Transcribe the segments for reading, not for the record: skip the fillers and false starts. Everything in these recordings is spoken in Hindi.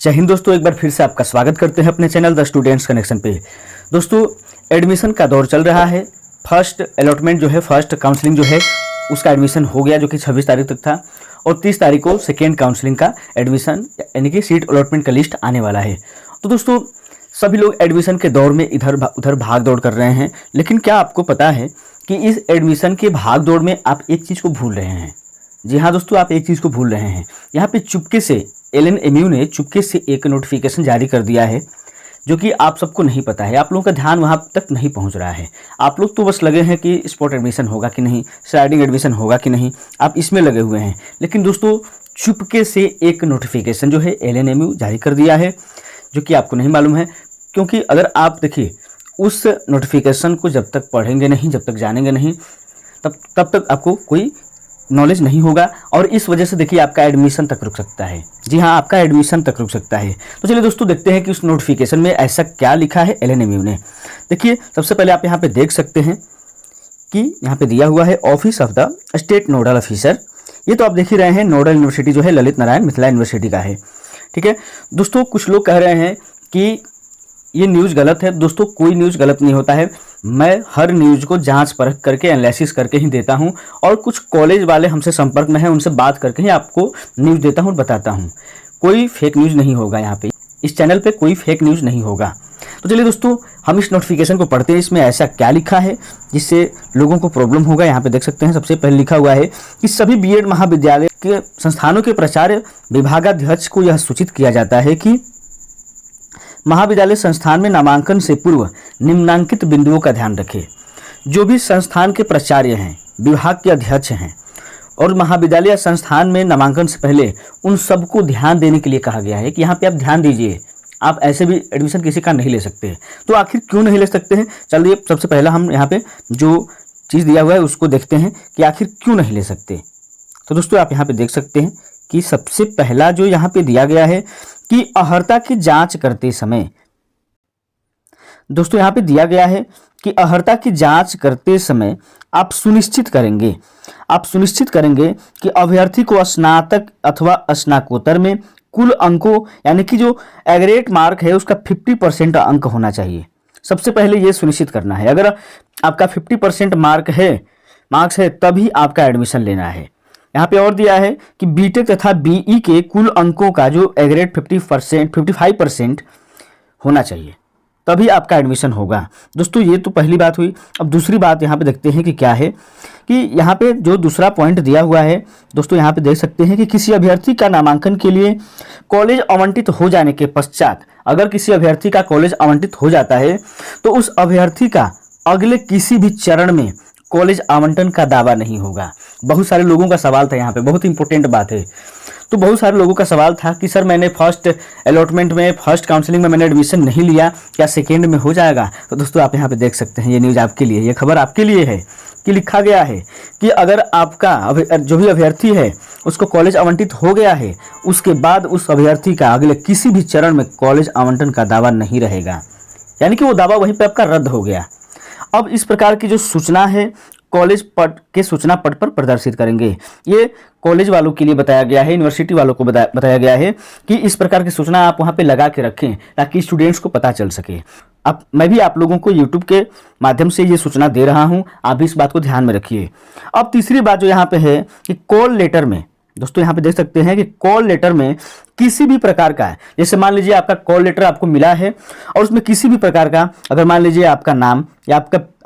जय हिंद दोस्तों, एक बार फिर से आपका स्वागत करते हैं अपने चैनल द स्टूडेंट्स कनेक्शन पे। दोस्तों, एडमिशन का दौर चल रहा है। फर्स्ट अलॉटमेंट जो है, फर्स्ट काउंसलिंग जो है उसका एडमिशन हो गया, जो कि 26 तारीख तक था, और 30 तारीख को सेकेंड काउंसलिंग का एडमिशन यानी कि सीट अलॉटमेंट का लिस्ट आने वाला है। तो दोस्तों, सभी लोग एडमिशन के दौर में इधर उधर भाग दौड़ कर रहे हैं, लेकिन क्या आपको पता है कि इस एडमिशन के भाग दौड़ में आप एक चीज़ को भूल रहे हैं। जी हाँ दोस्तों, आप एक चीज़ को भूल रहे हैं। यहाँ पे चुपके से LNMU ने चुपके से एक नोटिफिकेशन जारी कर दिया है, जो कि आप सबको नहीं पता है। आप लोगों का ध्यान वहाँ तक नहीं पहुँच रहा है। आप लोग तो बस लगे हैं कि स्पॉट एडमिशन होगा कि नहीं, स्लाइडिंग एडमिशन होगा कि नहीं, आप इसमें लगे हुए हैं। लेकिन दोस्तों, चुपके से एक नोटिफिकेशन जो है LNMU जारी कर दिया है, जो कि आपको नहीं मालूम है। क्योंकि अगर आप देखिए, उस नोटिफिकेशन को जब तक पढ़ेंगे नहीं, जब तक जानेंगे नहीं, तब तक आपको कोई नॉलेज नहीं होगा, और इस वजह से देखिए आपका एडमिशन तक रुक सकता है। जी हाँ, आपका एडमिशन तक रुक सकता है। तो चलिए दोस्तों, देखते हैं कि उस नोटिफिकेशन में ऐसा क्या लिखा है LNMU ने। देखिए, सबसे पहले आप यहाँ पे देख सकते हैं कि यहाँ पे दिया हुआ है office of the state nodal officer. ये तो आप देख ही रहे हैं, नोडल यूनिवर्सिटी जो है ललित नारायण मिथिला यूनिवर्सिटी का है। ठीक है दोस्तों, कुछ लोग कह रहे हैं कि ये न्यूज़ गलत है। दोस्तों, कोई न्यूज़ गलत नहीं होता है। मैं हर न्यूज़ को जांच परख करके एनालिसिस करके ही देता हूं, और कुछ कॉलेज वाले हमसे संपर्क में हैं, उनसे बात करके ही आपको न्यूज़ देता हूं और बताता हूं। कोई फेक न्यूज़ नहीं होगा यहाँ पे, इस चैनल पे कोई फेक न्यूज़ नहीं होगा। तो चलिए दोस्तों, हम इस नोटिफिकेशन को पढ़ते हैं, इसमें ऐसा क्या लिखा है जिससे लोगों को प्रॉब्लम होगा। यहाँ पे देख सकते हैं, सबसे पहले लिखा हुआ है कि सभी BEd महाविद्यालय के संस्थानों के प्राचार्य विभागाध्यक्ष को यह सूचित किया जाता है कि महाविद्यालय संस्थान में नामांकन से पूर्व निम्नांकित बिंदुओं का ध्यान रखें। जो भी संस्थान के प्राचार्य हैं, विभाग के अध्यक्ष हैं, और महाविद्यालय संस्थान में नामांकन से पहले उन सबको ध्यान देने के लिए कहा गया है कि यहाँ पे आप ध्यान दीजिए। आप ऐसे भी एडमिशन किसी का नहीं ले सकते। तो आखिर क्यों नहीं ले सकते हैं? चलिए, सबसे पहला हम यहाँ पे जो चीज़ दिया हुआ है उसको देखते हैं कि आखिर क्यों नहीं ले सकते। तो दोस्तों, आप यहाँ पे देख सकते हैं कि सबसे पहला जो यहाँ पे दिया गया है कि अर्हता की जांच करते समय, दोस्तों यहाँ पे दिया गया है कि अर्हता की जांच करते समय आप सुनिश्चित करेंगे कि अभ्यर्थी को स्नातक अथवा स्नाकोत्तर में कुल अंकों यानी कि जो एग्रेड मार्क है उसका 50% अंक होना चाहिए। सबसे पहले ये सुनिश्चित करना है। अगर आपका 50% मार्क्स है तभी आपका एडमिशन लेना है। यहाँ पे और दिया है कि बीटेक तथा BE के कुल अंकों का जो एग्रेड 55% होना चाहिए, तभी आपका एडमिशन होगा। दोस्तों, ये तो पहली बात हुई। अब दूसरी बात यहाँ पे देखते हैं कि क्या है, कि यहाँ पे जो दूसरा पॉइंट दिया हुआ है, दोस्तों यहाँ पे देख सकते हैं कि किसी अभ्यर्थी का नामांकन के लिए कॉलेज आवंटित हो जाने के पश्चात, अगर किसी अभ्यर्थी का कॉलेज आवंटित हो जाता है तो उस अभ्यर्थी का अगले किसी भी चरण में कॉलेज आवंटन का दावा नहीं होगा। बहुत सारे लोगों का सवाल था, यहाँ पे बहुत इंपॉर्टेंट बात है। तो बहुत सारे लोगों का सवाल था कि सर, मैंने फर्स्ट अलॉटमेंट में, फर्स्ट काउंसलिंग में मैंने एडमिशन नहीं लिया, क्या सेकेंड में हो जाएगा? तो दोस्तों, आप यहाँ पे देख सकते हैं, ये न्यूज़ आपके लिए, ये खबर आपके लिए है कि लिखा गया है कि अगर आपका जो भी अभ्यर्थी है उसको कॉलेज आवंटित हो गया है, उसके बाद उस अभ्यर्थी का अगले किसी भी चरण में कॉलेज आवंटन का दावा नहीं रहेगा, यानी कि वो दावा वहीं पर आपका रद्द हो गया। अब इस प्रकार की जो सूचना है कॉलेज पट के सूचना पट पर प्रदर्शित करेंगे। ये कॉलेज वालों के लिए बताया गया है, यूनिवर्सिटी वालों को बताया गया है कि इस प्रकार की सूचना आप वहाँ पे लगा के रखें ताकि स्टूडेंट्स को पता चल सके। अब मैं भी आप लोगों को YouTube के माध्यम से ये सूचना दे रहा हूँ, आप भी इस बात को ध्यान में रखिए। अब तीसरी बात जो यहाँ पे है कि कॉल लेटर में, दोस्तों यहाँ पे देख सकते हैं कि कॉल लेटर में किसी भी प्रकार का है, जैसे मान लीजिए आपका कॉल लेटर आपको मिला है और उसमें किसी भी प्रकार का, अगर मान लीजिए आपका नाम या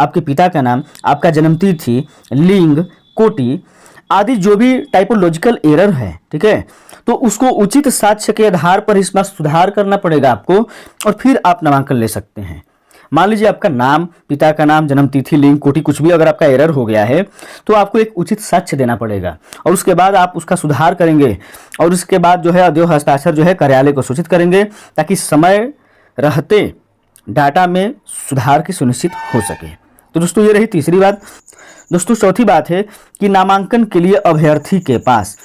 आपके पिता का नाम, आपका जन्मतिथि, लिंग, कोटि आदि जो भी टाइपोलॉजिकल एरर है, ठीक है, तो उसको उचित साक्ष्य के आधार पर इसमें सुधार करना पड़ेगा आपको, और फिर आप नामांकन ले सकते हैं। मान लीजिए आपका नाम, पिता का नाम, जन्मतिथि, लिंग, कोटि कुछ भी अगर आपका एरर हो गया है तो आपको एक उचित साक्ष्य देना पड़ेगा, और उसके बाद आप उसका सुधार करेंगे, और उसके बाद जो है औद्योगिक हस्ताक्षर जो है कार्यालय को सूचित करेंगे ताकि समय रहते डाटा में सुधार की सुनिश्चित हो सके। तो दोस्तों, ये रही तीसरी बात। दोस्तों, चौथी बात है कि नामांकन के लिए अभ्यर्थी के पास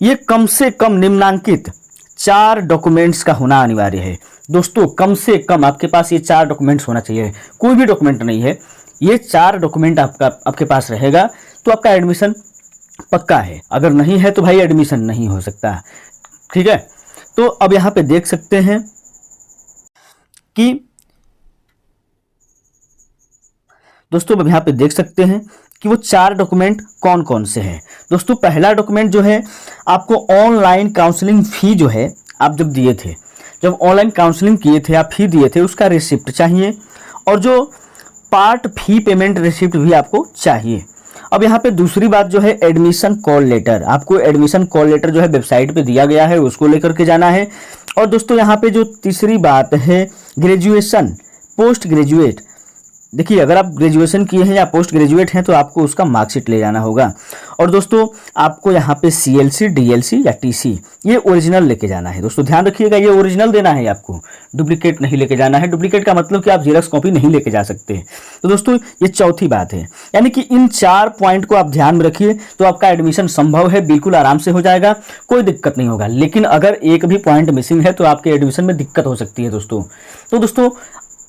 ये कम से कम निम्नांकित 4 डॉक्यूमेंट्स का होना अनिवार्य है। दोस्तों, कम से कम आपके पास ये 4 डॉक्यूमेंट्स होना चाहिए। कोई भी डॉक्यूमेंट नहीं है, ये 4 डॉक्यूमेंट आपके पास रहेगा तो आपका एडमिशन पक्का है। अगर नहीं है तो भाई एडमिशन नहीं हो सकता। ठीक है, तो अब यहाँ पे देख सकते हैं कि दोस्तों अब यहाँ पे देख सकते हैं कि वो 4 डॉक्यूमेंट कौन कौन से हैं। दोस्तों पहला डॉक्यूमेंट जो है आपको ऑनलाइन काउंसलिंग फी जो है आप जब दिए थे, जब ऑनलाइन काउंसलिंग किए थे आप फी दिए थे उसका रिसिप्ट चाहिए, और जो पार्ट फी पेमेंट रिसिप्ट भी आपको चाहिए। अब यहाँ पे दूसरी बात जो है एडमिशन कॉल लेटर, आपको एडमिशन कॉल लेटर जो है वेबसाइट पे दिया गया है उसको लेकर के जाना है। और दोस्तों यहाँ पे जो तीसरी बात है ग्रेजुएशन पोस्ट ग्रेजुएट, देखिए अगर आप ग्रेजुएशन किए हैं या पोस्ट ग्रेजुएट हैं तो आपको उसका मार्कशीट ले जाना होगा। और दोस्तों आपको यहाँ पे CLC DLC या TC ये ओरिजिनल लेके जाना है। दोस्तों ध्यान रखिएगा ये ओरिजिनल देना है आपको, डुप्लीकेट नहीं लेके जाना है। डुप्लीकेट का मतलब कि आप जेरॉक्स कॉपी नहीं लेके जा सकते। तो दोस्तों ये चौथी बात है, यानी कि इन 4 पॉइंट को आप ध्यान में रखिए तो आपका एडमिशन संभव है, बिल्कुल आराम से हो जाएगा, कोई दिक्कत नहीं होगा। लेकिन अगर एक भी पॉइंट मिसिंग है तो आपके एडमिशन में दिक्कत हो सकती है दोस्तों। तो दोस्तों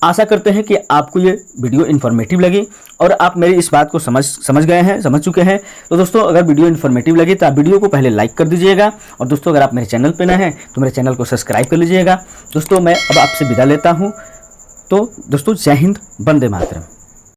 आशा करते हैं कि आपको ये वीडियो इन्फॉर्मेटिव लगी और आप मेरी इस बात को समझ गए हैं, समझ चुके हैं। तो दोस्तों अगर वीडियो इन्फॉर्मेटिव लगी तो आप वीडियो को पहले लाइक कर दीजिएगा, और दोस्तों अगर आप मेरे चैनल पे नए हैं तो मेरे चैनल को सब्सक्राइब कर लीजिएगा। दोस्तों मैं अब आपसे विदा लेता हूँ। तो दोस्तों जय हिंद, वंदे मातरम।